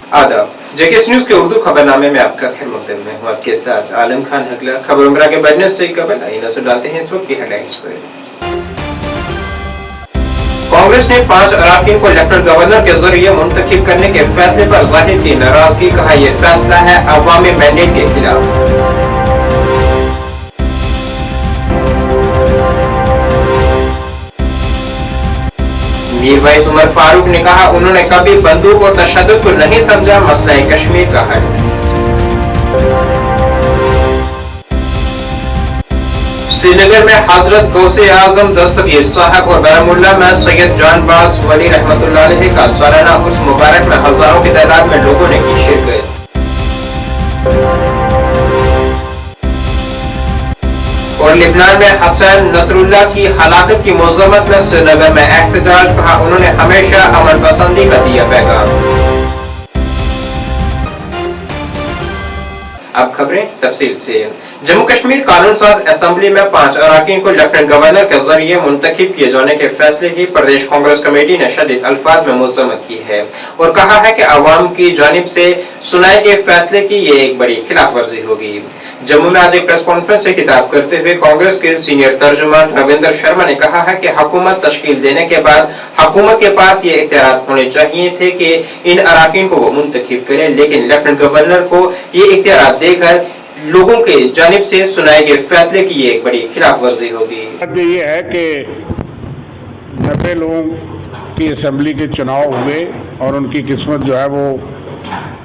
आदाब, JKS news के उर्दू खबरनामे में आपका खैर मकदम में हूँ आपके साथ आलम खान हकला। खबर उमरा के बढ़ने से कबल आइए नजर डालते हैं इस वक्त की हेडलाइंस पर। कांग्रेस ने 5 अराकीन को लेफ्टिनेंट गवर्नर के जरिए मुंतखब करने के फैसले पर जाहिर की नाराजगी, कहा यह फैसला है अवामी मैंडेट के खिलाफ। मीर वैस उमर फारूक ने कहा उन्होंने कभी बंदूक और तशद्दुद को नहीं समझा मसला कश्मीर का हल। श्रीनगर में हजरत गौसे आजम दस्तगीर साहब और बारामुल्ला में सैयद जानबाज वली रहमतुल्लाह अलैह का सालाना उर्स मुबारक में हजारों की तादाद में लोगों ने की शिरकत। और लेबनान में हसन नसरुल्लाह की हलाकत की मज़म्मत में श्रीनगर में एहतजाज, कहा उन्होंने हमेशा अमन पसंदी का दिया पैगाम। अब खबरें तफसील से। जम्मू कश्मीर कानून साज असेंबली में 5 अराकीन को लेफ्टिनेंट गवर्नर के जरिए मुंतखब किए जाने के फैसले की प्रदेश कांग्रेस कमेटी ने शदीद अल्फाज में मज़म्मत की है और कहा है कि अवाम की जानिब से सुनाए गए फैसले की ये एक बड़ी खिलाफ वर्जी होगी। जम्मू में आज एक प्रेस कॉन्फ्रेंस से खिताब करते हुए कांग्रेस के सीनियर तर्जुमान रविंदर शर्मा ने कहा है कि हुकूमत तश्कील देने के बाद हुकूमत के पास ये इख्तियार होने चाहिए थे कि इन अराकीन को वो मुंतखब करे, लेकिन लेफ्टिनेंट गवर्नर को ये इख्तियार देकर लोगों के जानिब से सुनाए गए फैसले की ये एक बड़ी खिलाफ वर्जी होगी। ये है कि 90 लोगों की असेंबली के चुनाव हुए और उनकी किस्मत जो है वो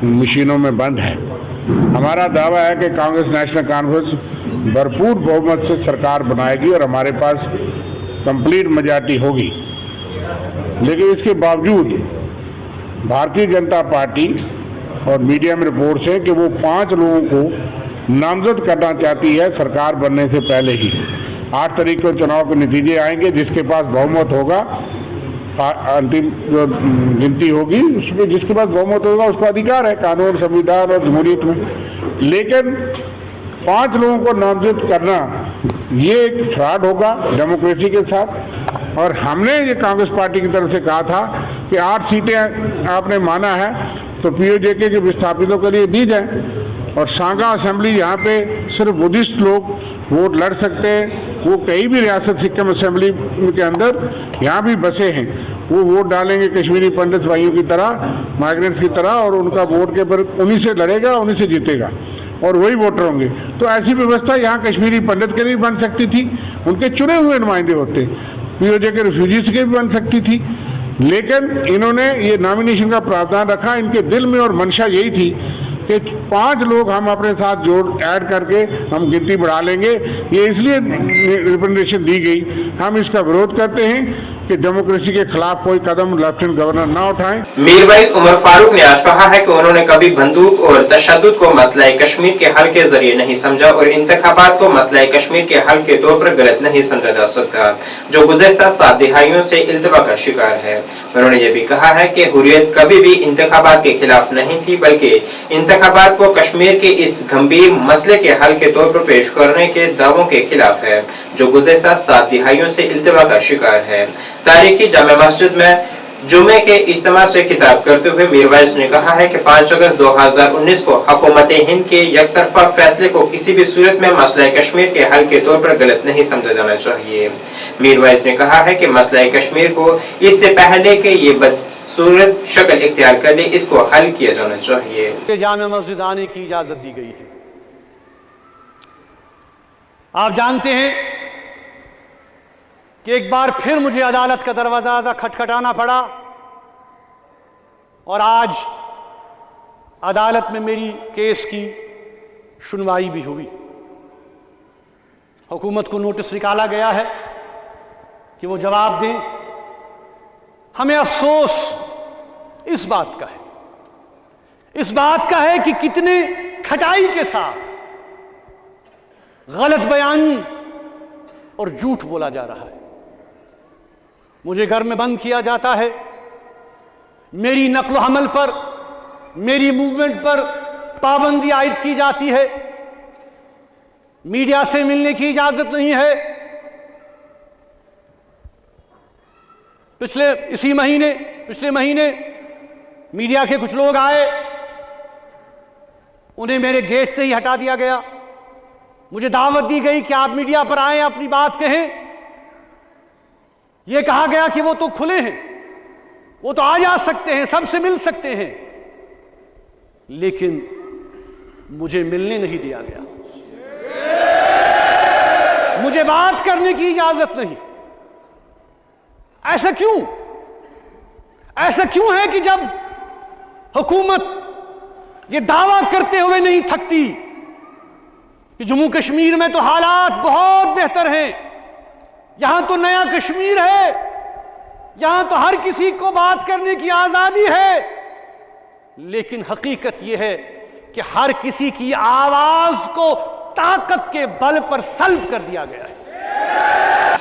मशीनों में बंद है। हमारा दावा है कि कांग्रेस नेशनल कॉन्फ्रेंस भरपूर बहुमत से सरकार बनाएगी और हमारे पास कंप्लीट मेजॉरिटी होगी, लेकिन इसके बावजूद भारतीय जनता पार्टी और मीडिया में रिपोर्ट्स है कि वो 5 लोगों को नामजद करना चाहती है सरकार बनने से पहले ही। 8 तारीख को चुनाव के नतीजे आएंगे, जिसके पास बहुमत होगा, अंतिम जो गिनती होगी उसमें जिसके पास बहुमत होगा उसका अधिकार है कानून, संविधान और जमहूरियत में। लेकिन 5 लोगों को नामजद करना ये एक फ्रॉड होगा डेमोक्रेसी के साथ। और हमने ये कांग्रेस पार्टी की तरफ से कहा था कि 8 सीटें आपने माना है तो पीओजेके के विस्थापितों के लिए दी जाए, और सांगा असेंबली यहाँ पे सिर्फ बुद्धिस्ट लोग वोट लड़ सकते हैं। वो कहीं भी रियासत सिक्किम असेंबली के अंदर यहाँ भी बसे हैं, वो वोट डालेंगे कश्मीरी पंडित भाइयों की तरह, माइग्रेंट्स की तरह, और उनका वोट के पर उन्हीं से लड़ेगा, उन्हीं से जीतेगा और वही वोटर होंगे। तो ऐसी व्यवस्था यहाँ कश्मीरी पंडित के लिए बन सकती थी, उनके चुने हुए नुमाइंदे होते, पीओजे के रिफ्यूजीज के भी बन सकती थी, लेकिन इन्होंने ये नॉमिनेशन का प्रावधान रखा। इनके दिल में और मंशा यही थी कि 5 लोग हम अपने साथ जोड़ ऐड करके हम गिनती बढ़ा लेंगे। ये इसलिए रिप्रेजेंटेशन दी गई। हम इसका विरोध करते हैं कि डेमोक्रेसी के खिलाफ कोई कदम लेफ्टिनेंट गवर्नर ना उठाएं। मीर वैस उमर फारूक ने आज कहा है कि उन्होंने कभी बंदूक और तशद्दुद को मसला कश्मीर के हल के जरिए नहीं समझा और इंतखाबात को मसला कश्मीर के हल के तौर पर गलत नहीं समझा जा सकता, जो गुज़श्ता 7 दिहाइयों से इल्तवा का शिकार है। उन्होंने ये भी कहा है कि हुर्रियत कभी भी इंतखाबात के खिलाफ नहीं थी, बल्कि इंतखाबात को कश्मीर के इस गंभीर मसले के हल के तौर पर पेश करने के दावों के खिलाफ है, जो गुज़श्ता 7 दिहाइयों से इल्तवा का शिकार है। तारीखी जामे मस्जिद में जुमे के इज्तिमा से खिताब करते हुए मीर वैस ने कहा है कि 5 अगस्त 2019 को हुकूमत हिंद के यकतरफा फैसले को किसी भी सूरत में मसला कश्मीर के हल के तौर पर गलत नहीं समझा जाना चाहिए। मीर वैस ने कहा है कि मसला कश्मीर को इससे पहले कि ये बदसूरत शक्ल इख्तियार कर ले, इसको हल किया जाना चाहिए। जामे मस्जिद आने की इजाजत दी गई है। आप जानते हैं कि एक बार फिर मुझे अदालत का दरवाजा खटखटाना पड़ा और आज अदालत में मेरी केस की सुनवाई भी हुई। हुकूमत को नोटिस निकाला गया है कि वो जवाब दें। हमें अफसोस इस बात का है कि कितने खटाई के साथ गलत बयानी और झूठ बोला जा रहा है। मुझे घर में बंद किया जाता है, मेरी नक्ल हमल पर, मेरी मूवमेंट पर पाबंदी आयद की जाती है, मीडिया से मिलने की इजाजत नहीं है। पिछले महीने मीडिया के कुछ लोग आए, انہیں میرے گیٹ سے ہی ہٹا دیا گیا. مجھے دعوت دی گئی کہ آپ میڈیا پر آئیں, اپنی بات کہیں. یہ کہا گیا کہ وہ تو کھلے ہیں, وہ تو آ جا سکتے ہیں, سب سے مل سکتے ہیں, لیکن مجھے ملنے نہیں دیا گیا, مجھے بات کرنے کی اجازت نہیں. ایسا کیوں؟ ایسا کیوں ہے کہ جب حکومت یہ دعویٰ کرتے ہوئے نہیں تھکتی کہ جموں کشمیر میں تو حالات بہت بہتر ہیں, یہاں تو نیا کشمیر ہے, یہاں تو ہر کسی کو بات کرنے کی آزادی ہے, لیکن حقیقت یہ ہے کہ ہر کسی کی آواز کو طاقت کے بل پر سلب کر دیا گیا ہے.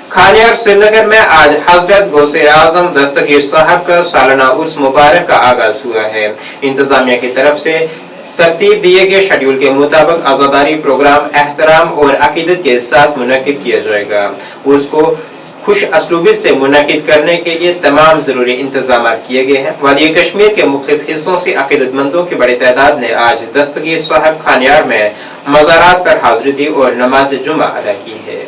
کھانیار سری نگر میں آج حضرت غوث اعظم دستگیر صاحب کا سالانہ عرس مبارک کا آغاز ہوا ہے. انتظامیہ کی طرف سے ترتیب دیے گئے شیڈول کے مطابق عزاداری پروگرام احترام اور عقیدت کے ساتھ منعقد کیا جائے گا. عرس کو خوش اسلوبی سے منعقد کرنے کے لیے تمام ضروری انتظامات کیے گئے ہیں. وادی کشمیر کے مختلف حصوں سے عقیدت مندوں کی بڑی تعداد نے آج دستگیر صاحب کھانیار میں مزارات پر حاضری دی اور نماز جمعہ ادا کی ہے.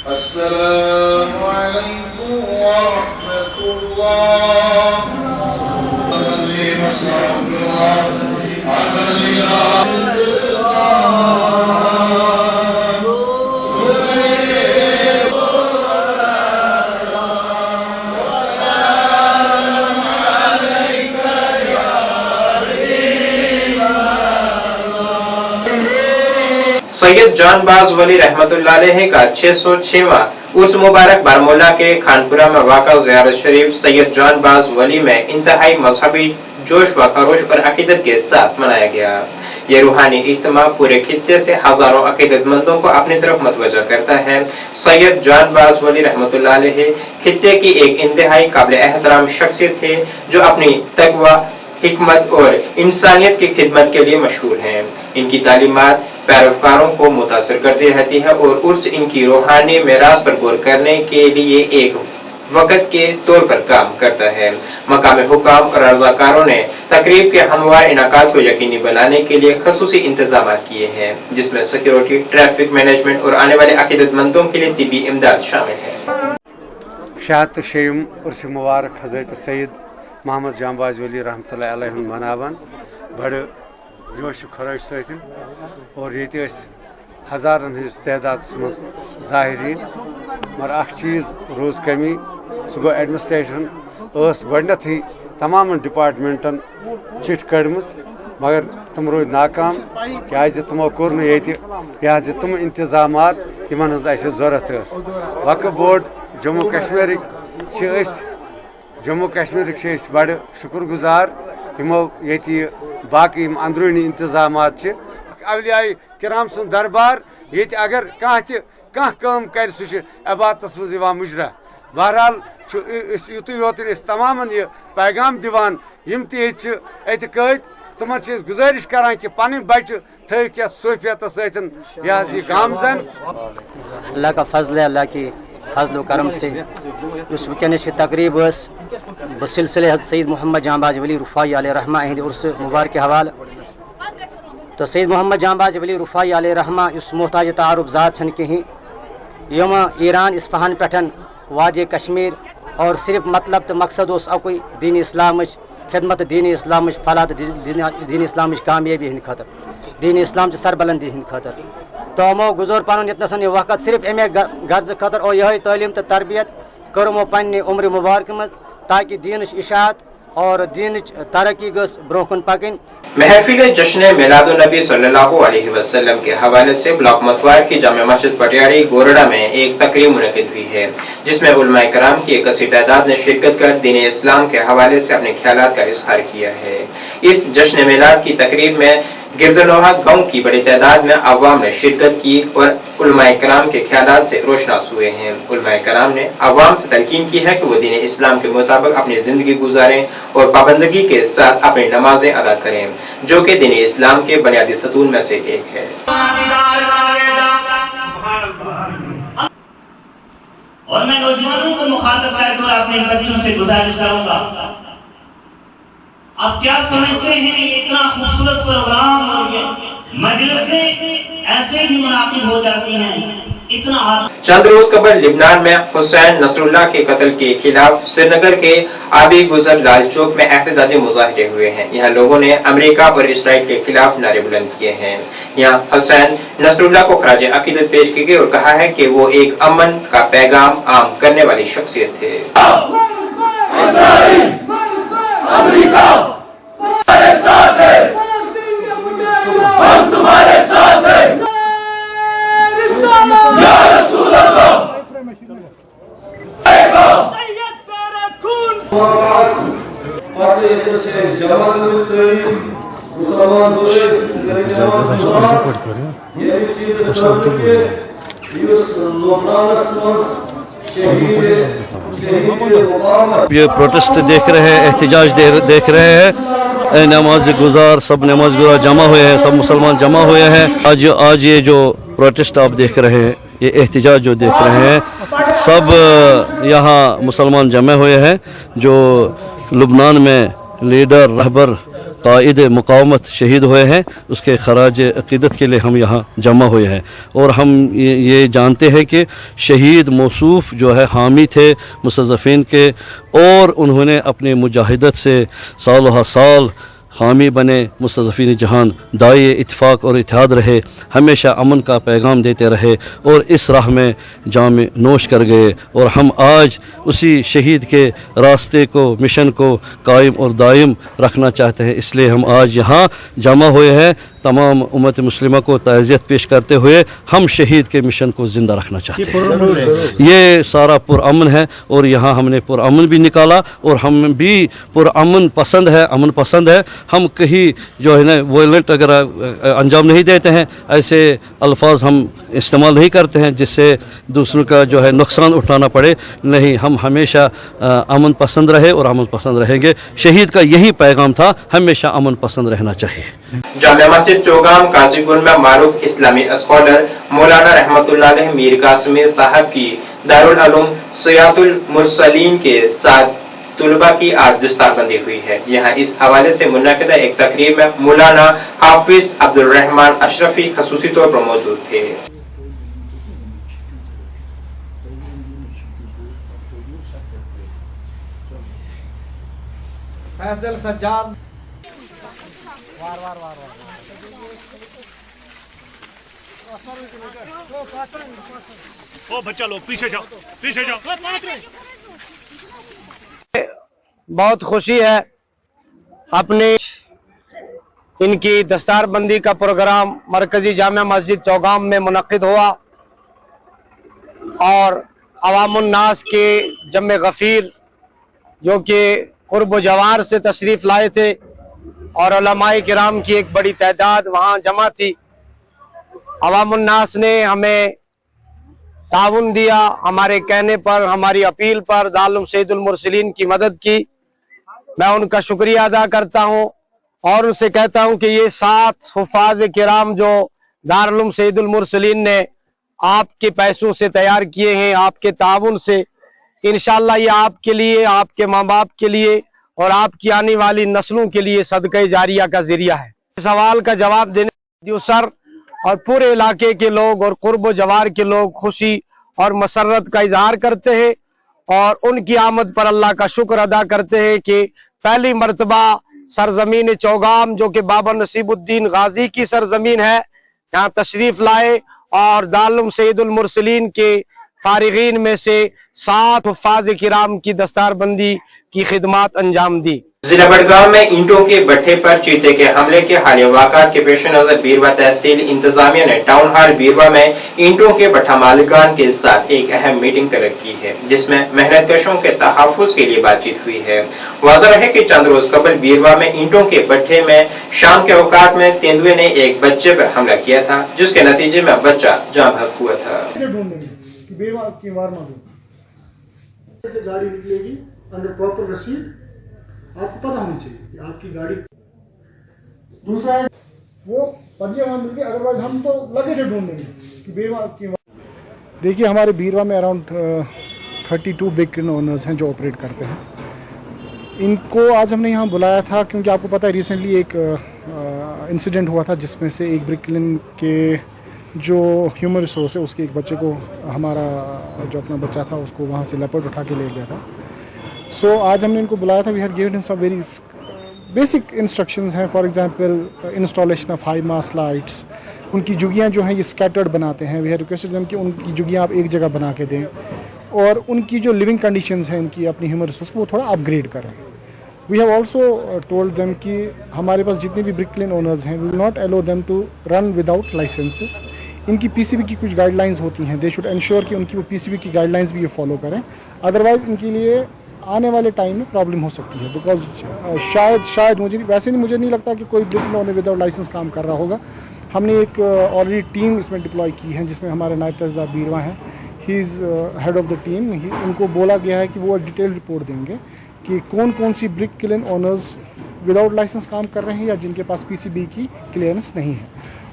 السلام علیکم ورحمۃ اللہ سید جان باز ولی رحمت اللہ علیہ کا 606واں عرس مبارک بارمولہ کے خانپورہ میں واقع زیارت شریف سید جان باز ولی میں انتہائی مذہبی جوش و خروش اور عقیدت کے ساتھ منایا گیا. یہ روحانی اجتماع پورے خطے سے ہزاروں عقیدت مندوں کو اپنی طرف متوجہ کرتا ہے. سید جان باز ولی رحمت اللہ علیہ خطے کی ایک انتہائی قابل احترام شخصیت تھے جو اپنی تقوی، حکمت اور انسانیت کی خدمت کے لیے مشہور ہیں. ان کی تعلیمات پیروکاروں کو متاثر کرتی رہتی ہے اور عرس ان کی روحانی میراث پر غور کرنے کے لیے ایک وقت کے طور پر کام کرتا ہے. مقامی حکام اور رضاکاروں نے تقریب کے ہموار انعقاد کو یقینی بنانے کے لیے خصوصی انتظامات کیے ہیں، جس میں سیکیورٹی، ٹریفک مینجمنٹ اور آنے والے عقیدت مندوں کے لیے طبی امداد شامل ہے. شہادت شیم عرس مبارک حضرت سید محمد جان باز ولی رحمۃ اللہ علیہ مناوان بڑے جوش و خروش ستن اور یہ ہزارن ہز تعداد مز ظاہرین، مگر اخ چیز روز کمی سہ گو ایڈمنسٹریشن گۄڈنیتھٕے تمام ڈپارٹمنٹن چٹھ کڑمٕژ مگر تم روٗدۍ ناکام کیازِ تمو کوٚر نہٕ ییٚتہِ یہِ تم انتظامات یمن ہٕنٛز اَسہِ ضروٗرت ٲس. وقف بورڈ جموں کشمیرٕکۍ چھِ أسۍ بڑٕ شُکر گُزار یمو ییٚتہِ باقٕے یِم اندروٗنی انتظامات چھِ. اولیاء کرام سُنٛد دربار ییٚتہِ اگر کانٛہہ کٲم کرِ سُہ چھُ عبادتس منٛز یِوان مُجرا. بہرحال چھُ أسۍ یُتُے یوتن أسۍ تمامن یہِ پیغام دِوان یِم تہِ ییٚتہِ چھِ اَتہِ قٲدۍ تمن چھِ أسۍ گُزٲرِش کران کہ پنٕنۍ بچہِ تھٲیِکھ یتھ صوفیتس سۭتۍ یہِ گامزن. اللہ کا فضل ہے، اللہ کی فضل و کرم سے اس ونکس تقریب بسلسلے حضرت سید محمد جان باز ولی رفاعی علیہ رحمہ ہند عرس مبارک حوالہ. تو سید محمد جان باز ولی رفاعی علیہ رحمہ اس محتاج تعارف ذات چھن کہیں یم ایران اصفہان پہ وادی کشمیر اور صرف مطلب تو مقصد اس اکوئی دین اسلام خدمت دین اسلام فلاح دین اسلام کامیابی ہند خاطر دین اسلام سربلندی ہند خاطر. تو یمو گزور پن یتنسن یہ وقت صرف امے غرض خاطر اور یہ تعلیم تو تربیت کرمو پنہ عمر مبارک مز تاکہ دینچ اشاعت اور دینچ ترقی گس برو کن پکن. محفل جشن میلاد النبی صلی اللہ علیہ وسلم کے حوالے سے بلاک متوار کی جامع مسجد پٹیاری گورڈا میں ایک تقریب منعقد ہوئی ہے، جس میں علماء کرام کی ایک کثیر تعداد نے شرکت کر دین اسلام کے حوالے سے اپنے خیالات کا اظہار کیا ہے. اس جشن میلاد کی تقریب میں गिरदनोहा गांव की बड़ी तादाद में अवाम ने शिरकत की और उलमाए कराम के ख्यालात से रोशनास हुए हैं। उलमाए कराम ने अवाम से तलकीन की है कि वो दीन इस्लाम के मुताबिक अपनी जिंदगी गुजारें और पाबंदगी के साथ अपनी नमाजें अदा करें, जो कि दीन इस्लाम के बुनियादी सतून में से एक है। और मैं नौजवानों को मुखातब करके और अपने बच्चों से गुजारिश करूंगा, आप क्या समझते हैं इतना खूबसूरत प्रोग्राम और मजलिसें ऐसे भी मुनाकिब हो जाती हैं, इतना चंद रोज कबल लिबनान में हुसैन नसरुल्लाह के कत्ल के खिलाफ श्रीनगर के आबी गुजर लाल चौक में एहतजाजी मुजाहरे हुए हैं। यहाँ लोगों ने अमेरिका और इसराइल के खिलाफ नारे बुलंद किए हैं। यहाँ हुसैन नसरुल्लाह को खराज अकीदत पेश की गई और कहा है कि वो एक अमन का पैगाम आम करने वाली शख्सियत थे। अमेरिका तुम्हारे साथ है, हम तुम्हारे साथ हैं, या रसूल अल्लाह। ये प्रोटेस्ट देख रहे हैं, एहतजाज देख रहे हैं, नमाज गुजार सब नमाज गुजार जमा हुए हैं, सब मुसलमान जमा हुए हैं। आज ये जो प्रोटेस्ट आप देख रहे हैं, ये एहतजाज जो देख रहे हैं, सब यहाँ मुसलमान जमा हुए हैं। जो लुबनान में लीडर रहबर कायद मुकावमत शहीद हुए हैं, उसके खराज अक़ीदत के लिए हम यहाँ जमा हुए हैं। और हम ये जानते हैं कि शहीद मौसूफ जो है हामी थे मुस्तज़फ़ीन के, और उन्होंने अपनी मुजाहिदत से साल साल हामी बने, मुस्तज़फ़ीन जहान दाई इत्फ़ाक़ और इत्तेहाद रहे, हमेशा अमन का पैगाम देते रहे और इस राह में जाम नोश कर गए। और हम आज उसी शहीद के रास्ते को, मिशन को कायम और दायम रखना चाहते हैं, इसलिए हम आज यहाँ जमा हुए हैं। तमाम उम्मत मुस्लिमा को ताज़ियत पेश करते हुए हम शहीद के मिशन को ज़िंदा रखना चाहते हैं। ये सारा पुरअमन है और यहाँ हमने पुरअमन भी निकाला और हम भी पुरअमन पसंद है, अमन पसंद है। हम कहीं जो है ना वायलेंट अगर अंजाम नहीं देते हैं, ऐसे अल्फाज हम इस्तेमाल नहीं करते हैं जिससे दूसरों का जो है नुकसान उठाना पड़े। नहीं, हम हमेशा अमन पसंद रहे और अमन पसंद रहेंगे। शहीद का यही पैगाम था, हमेशा अमन पसंद रहना चाहिए। जामिया मस्जिद चौगाम काजीगुंड में मारूफ इस्लामी स्कॉलर मौलाना रहमतुल्लाह अलैह मीर कासिम साहब की दारुल उलूम सयातुल मुरसलीन के साथ तुलबा की आज दस्तारबंदी हुई है। यहाँ इस हवाले से मुनक़िदा एक तकरीब में मौलाना हाफिज अब्दुल रहमान अशरफी खसूसी तौर पर मौजूद थे। फैसल सज्जाद ओ बच्चा लोग पीछे जाओ, पीछे जाओ। बहुत खुशी है, अपने इनकी दस्तारबंदी का प्रोग्राम मरकजी जामिया मस्जिद चौगाम में मुनक़िद हुआ और अवामुन नास के जम्मे गफ़ीर जो कि क़ुर्ब जवार से तशरीफ़ लाए थे और उलमाए किराम की एक बड़ी तादाद वहाँ जमा थी। अवामुन नास ने हमें ताउन दिया, हमारे कहने पर, हमारी अपील पर दारुल सैयदुल मुरसलीन की मदद की। मैं उनका शुक्रिया अदा करता हूँ और उनसे कहता हूँ कि ये 7 हुफ़ाज़ किराम जो दारुल सैयदुल मुरसलीन ने आपके पैसों से तैयार किए हैं, आपके ताउन से, इंशाअल्लाह ये आपके लिए, आपके माँ बाप के लिए और आपकी आने वाली नस्लों के लिए सदक़े जारिया का ज़रिया है। सवाल का जवाब देने सर और पूरे इलाके के लोग और क़ुर्ब जवार के लोग खुशी और मसरत का इजहार करते हैं और उनकी आमद पर अल्लाह का शुक्र अदा करते हैं कि पहली मरतबा सरजमीन चौगाम जो कि बाबा नसीबुद्दीन गाजी की सरजमीन है, यहाँ तशरीफ़ लाए और दारुल सैयदुल मुरसलीन के फारिगीन में से 7 हुफ़ाज़ किराम की दस्तारबंदी की खिदमात अंजाम दी। जिला बड़गांव में ईंटों के भट्ठे पर चीते के हमले के हालिया वाक़ात के पेश नजर बीरवा तहसील इंतजामिया ने टाउन हॉल बीरवा में ईंटों के भट्ठा मालिकान के साथ एक अहम मीटिंग तलब की है, जिसमें मेहनतकशों के तहफ़्फ़ुज़ के लिए बातचीत हुई है। वाज़ह है कि चंद रोज कबल बीरवा में ईंटों के भट्ठे में शाम के औकात में तेंदुए ने एक बच्चे पर हमला किया था, जिसके नतीजे में बच्चा जाँ बहक हुआ था। गाड़ी निकलेगी अंडर प्रॉपर रसीद, आपको पता होनी चाहिए कि आपकी गाड़ी। दूसरा है वो पंजे वहां मिल गए, अदरवाइज हम तो लगे थे ढूंढने में कि बीरवा की। देखिए हमारे बीरवा में अराउंड 32 बिग क्रेन ओनर्स हैं जो ऑपरेट करते हैं। इनको आज हमने यहाँ बुलाया था क्योंकि आपको पता है रिसेंटली एक इंसिडेंट हुआ था जिसमें से एक ब्रिक क्रेन के जो ह्यूमन रिसोर्स है उसके एक बच्चे को, हमारा जो अपना बच्चा था उसको वहाँ से लेपर्ड उठा के ले गया था। सो आज हमने इनको बुलाया था। We had given him some very basic instructions हैं, for example installation of high mast lights. उनकी जुगियाँ जो हैं ये स्कैटर्ड बनाते हैं। वी हैड रिक्वेस्टेड देम कि उनकी जुगियाँ आप एक जगह बना के दें और उनकी जो लिविंग कंडीशंस हैं उनकी अपनी ह्यूमन रिसोर्स को वो थोड़ा अपग्रेड करें। We have also told them कि हमारे पास जितने भी ब्रिक क्रेन ओनर्स हैं we will not allow them to run without licences. इनकी पीसीबी की कुछ गाइडलाइंस होती हैं, दे शुड इंश्योर कि उनकी वो पीसीबी की गाइडलाइंस भी ये फॉलो करें, अदरवाइज़ इनके लिए आने वाले टाइम में प्रॉब्लम हो सकती है। बिकॉज शायद मुझे नहीं लगता कि कोई brick crane owner without licence काम कर रहा होगा। हमने एक ऑलरेडी टीम इसमें डिप्लॉय की है जिसमें हमारे नायब तहसीलदार बीरवा हैं, he is head of the team. उनको बोला गया है कि वो डिटेल रिपोर्ट देंगे कि कौन कौन सी brick crane owners without licence काम कर रहे हैं या जिनके पास पीसीबी की क्लियरेंस नहीं है।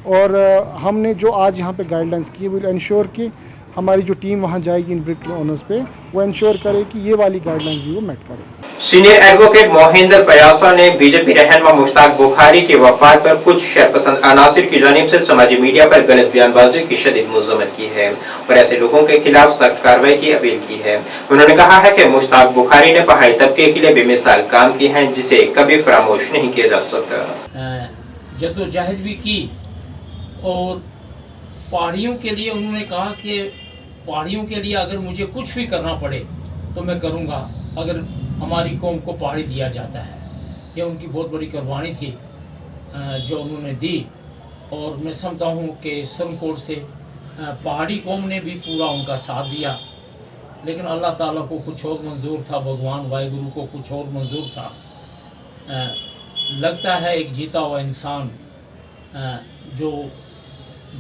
और हमने जो आज यहाँ पे गाइडलाइंस की विल इंश्योर कि हमारी जो टीम वहाँ जाएगी इन ब्रिक क्रेन ओनर्स पे वो इंश्योर करे कि ये वाली गाइडलाइंस भी वो मेट करे। सीनियर एडवोकेट मोहिंदर पयासा ने बीजेपी रहनुमा मुश्ताक बुखारी की वफात पर कुछ शरपसंद अनासिर की जानिब से समाजी मीडिया पर गलत बयानबाजी की शदीद मज़म्मत की है और ऐसे लोगों के खिलाफ सख्त कार्रवाई की अपील की है। उन्होंने कहा है कि मुश्ताक बुखारी ने पहाड़ी तबके के लिए बेमिसाल काम किए हैं जिसे कभी फरामोश नहीं किया जा सकता। जद्दोजहद भी की और पहाड़ियों के लिए उन्होंने कहा कि पहाड़ियों के लिए अगर मुझे कुछ भी करना पड़े तो मैं करूँगा अगर हमारी कौम को पहाड़ी दिया जाता है। ये उनकी बहुत बड़ी कुर्बानी थी जो उन्होंने दी और मैं समझता हूँ कि सुरनकोट से पहाड़ी कौम ने भी पूरा उनका साथ दिया, लेकिन अल्लाह ताला को कुछ और मंजूर था, भगवान वाहिगुरु को कुछ और मंजूर था। लगता है एक जीता हुआ इंसान जो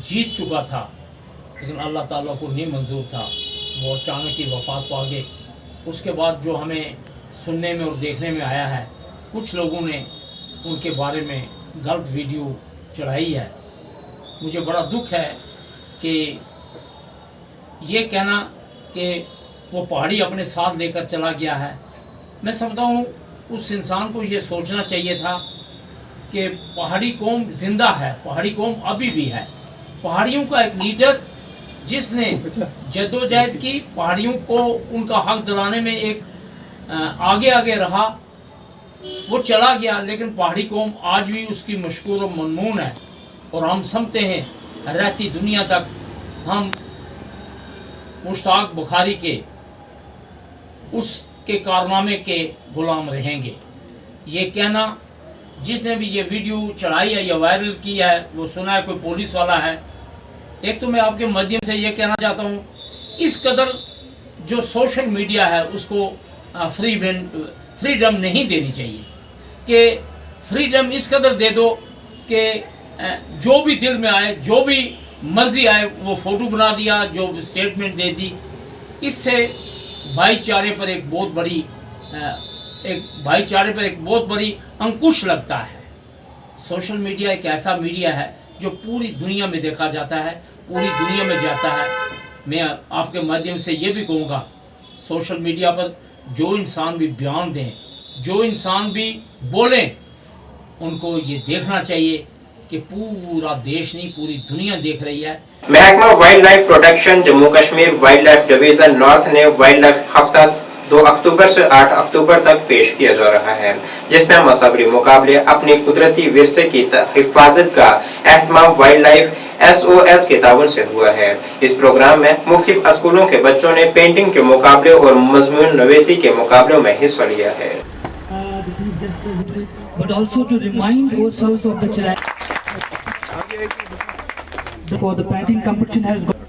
जीत चुका था लेकिन अल्लाह ताला को नहीं मंजूर था, वो अचानक ही वफात पा गए। उसके बाद जो हमें सुनने में और देखने में आया है, कुछ लोगों ने उनके बारे में गलत वीडियो चढ़ाई है। मुझे बड़ा दुख है कि ये कहना कि वो पहाड़ी अपने साथ लेकर चला गया है। मैं समझता हूँ उस इंसान को ये सोचना चाहिए था कि पहाड़ी कौम जिंदा है, पहाड़ी कौम अभी भी है। पहाड़ियों का एक लीडर जिसने जद्दोजहद की, पहाड़ियों को उनका हक दिलाने में एक आगे रहा, वो चला गया, लेकिन पहाड़ी कौम आज भी उसकी मशकूर और ममनून है और हम समझते हैं रहती दुनिया तक हम मुश्ताक बुखारी के उसके कारनामे के गुलाम रहेंगे। ये कहना जिसने भी ये वीडियो चढ़ाई है या वायरल किया है वो सुना है कोई पुलिस वाला है। एक तो मैं आपके माध्यम से ये कहना चाहता हूँ, इस कदर जो सोशल मीडिया है उसको फ्रीडम नहीं देनी चाहिए कि फ्रीडम इस कदर दे दो कि जो भी दिल में आए, जो भी मर्जी आए वो फ़ोटो बना दिया, जो स्टेटमेंट दे दी। इससे भाईचारे पर एक बहुत बड़ी अंकुश लगता है। सोशल मीडिया एक ऐसा मीडिया है जो पूरी दुनिया में देखा जाता है, पूरी दुनिया में जाता है। मैं आपके माध्यम से ये भी कहूँगा, सोशल मीडिया पर जो इंसान भी बयान दें, जो इंसान भी बोलें, उनको ये देखना चाहिए कि पूरा देश नहीं पूरी दुनिया देख रही है। महकमा wild life protection Jammu Kashmir wild life division north ने वाइल्ड लाइफ हफ्ता 2 अक्टूबर से 8 अक्टूबर तक पेश किया जा रहा है, जिसमें मसावरी मुकाबले अपने कुदरती विरसे की हिफाजत का एहतमाम वाइल्ड लाइफ SOS के ताउन से हुआ है। इस प्रोग्राम में मुख्तलिफ स्कूलों के बच्चों ने पेंटिंग के मुकाबले और मजमून नवेसी के मुकाबलों में हिस्सा लिया है। but also to remind ourselves of the challenge. For the batting competition has gone.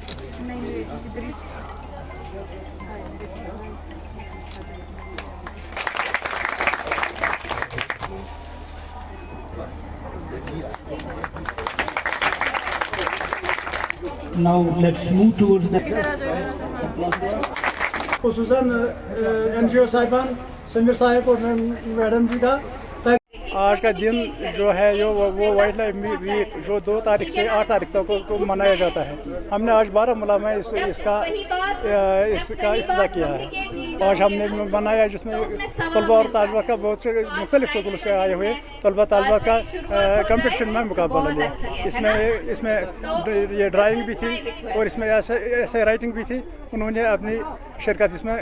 Now let's move towards the خصوصاً NGO صاحبان سمیر صاحب اور میڈم جی کا آج کا دن جو ہے وہ وائلڈ لائف ویک جو 2 تاریخ سے 8 تاریخ تک کو منایا جاتا ہے. ہم نے آج بارہمولہ میں اس کا افتتاح کیا ہے. آج ہم نے منایا جس میں طلباء اور طالبات کا بہت سے مختلف سکولوں سے آئے ہوئے طلباء طالبات کا کمپٹیشن میں مقابلہ لیا. اس میں یہ ڈرائنگ بھی تھی اور اس میں ایسے رائٹنگ بھی تھی. انہوں نے اپنی شرکت اس میں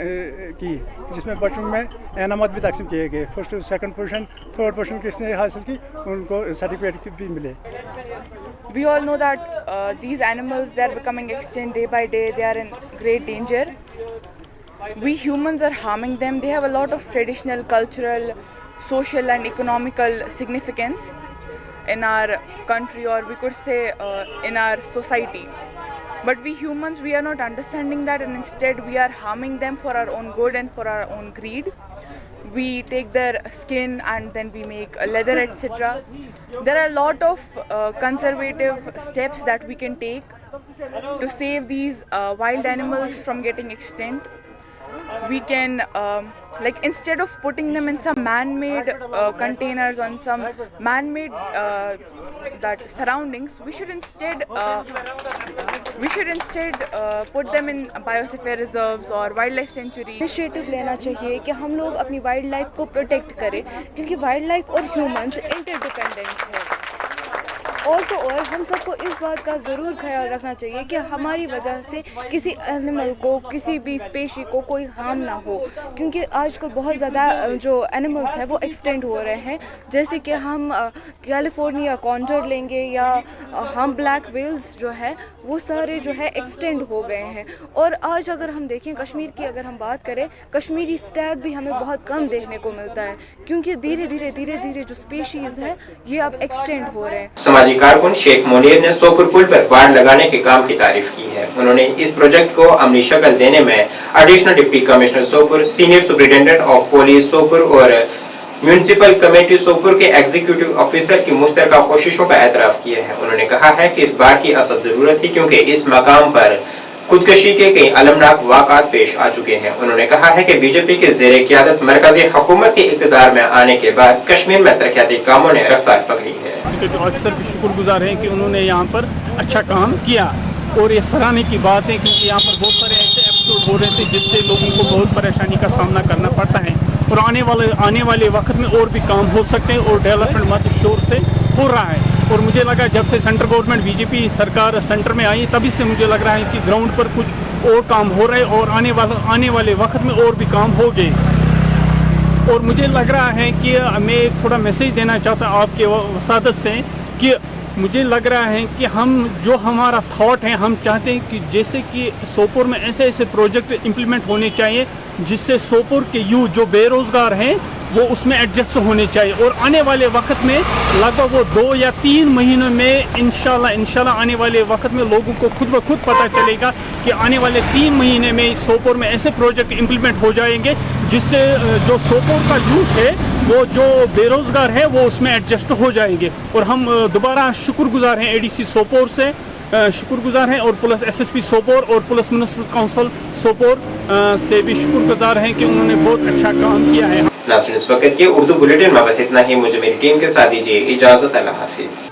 کی جس میں بچوں میں انعامات بھی تقسیم کیے گئے. 1st 2nd position 3rd position کس نے حاصل کی ان کو سرٹیفکیٹ بھی ملے. We all know that these animals, they are becoming extinct day by day. They are in great danger. We humans are harming them. They have a lot of traditional, cultural, social and economical significance in our country, or we could say in our society. But we humans, we are not understanding that, and instead we are harming them for our own good and for our own greed. We take their skin and then we make leather, etc. There are a lot of conservative steps that we can take to save these wild animals from getting extinct. We can instead of putting them in some man-made containers on some man-made that surroundings, we should instead put them in biosphere reserves or wildlife sanctuaries. Initiative لینا چاہیے کہ ہم لوگ اپنی wild life کو protect کریں کیونکہ wild life اور ہیومنز انٹر ڈیپینڈنٹ ہے. اور تو اور ہم سب کو اس بات کا ضرور خیال رکھنا چاہیے کہ ہماری وجہ سے کسی اینیمل کو کسی بھی اسپیشی کو کوئی ہارم نہ ہو کیونکہ آج کل بہت زیادہ جو اینیملس ہیں وہ ایکسٹینڈ ہو رہے ہیں. جیسے کہ ہم کیلیفورنیا کانڈر لیں گے یا ہم بلیک ویلز جو ہے وہ سارے جو ہے ایکسٹینڈ ہو گئے ہیں. اور آج اگر ہم دیکھیں کشمیر کی اگر ہم بات کریں کشمیری اسٹیگ بھی ہمیں بہت کم دیکھنے کو ملتا ہے کیونکہ دھیرے دھیرے جو اسپیشیز ہے یہ اب ایکسٹینڈ ہو رہے ہیں. سماجی کارکن شیخ منیر نے سوپور پل پر باڑ لگانے کے کام کی تعریف کی ہے. انہوں نے اس پروجیکٹ کو عملی شکل دینے میں additional deputy commissioner Sopore, senior superintendent of police Sopore اور میونسپل کمیٹی سوپور کے ایگزیکٹو آفیسر کی مشترکہ کوششوں کا اعتراف کیا ہے. انہوں نے کہا ہے کہ اس باڑ کی اصل ضرورت تھی کیونکہ اس مقام پر خودکشی کے کئی المناک واقعات پیش آ چکے ہیں. انہوں نے کہا ہے کہ بی جے پی کے زیر قیادت مرکزی حکومت کے اقتدار میں آنے کے بعد کشمیر میں ترقیاتی کاموں نے رفتار پکڑی ہے. جو افسر بھی شکر گزار ہیں کہ انہوں نے یہاں پر اچھا کام کیا اور یہ سراہنے کی بات ہے کیونکہ یہاں پر بہت سارے ایسے ایپیسوڈ ہو رہے تھے جس سے لوگوں کو بہت پریشانی کا سامنا کرنا پڑتا ہے اور آنے والے وقت میں اور بھی کام ہو سکتے ہیں اور ڈیولپمنٹ مد شور سے ہو رہا ہے. اور مجھے لگا جب سے سینٹرل گورنمنٹ بی جے پی سرکار سینٹر میں آئی تبھی سے مجھے لگ رہا ہے کہ گراؤنڈ پر کچھ اور کام ہو رہے اور آنے والے وقت میں اور بھی کام ہو گئے. اور مجھے لگ رہا ہے کہ میں ایک تھوڑا میسیج دینا چاہتا ہوں آپ کے وسادت سے کہ مجھے لگ رہا ہے کہ جو ہمارا تھاٹ ہے ہم چاہتے ہیں کہ جیسے کہ سوپور میں ایسے پروجیکٹ امپلیمنٹ ہونے چاہیے جس سے سوپور کے یوتھ جو بے روزگار ہیں وہ اس میں ایڈجسٹ ہونے چاہیے اور آنے والے وقت میں لگ بھگ وہ 2 یا 3 مہینوں میں انشاءاللہ آنے والے وقت میں لوگوں کو خود بخود پتہ چلے گا کہ آنے والے 3 مہینے میں سوپور میں ایسے پروجیکٹ امپلیمنٹ ہو جائیں گے جس سے جو سوپور کا یوتھ ہے وہ جو بے روزگار ہے وہ اس میں ایڈجسٹ ہو جائیں گے. اور ہم دوبارہ شکر گزار ہیں ADC سوپور سے شکر گزار ہیں اور پولیس SSP سوپور اور پولیس میونسپل کونسل سوپور سے بھی شکر گزار ہیں کہ انہوں نے بہت اچھا کام کیا ہے. ناظرین اس وقت کے اردو بلیٹن میں بس اتنا ہی. مجھے میری ٹیم کے ساتھ دیجیے اجازت. اللہ حافظ.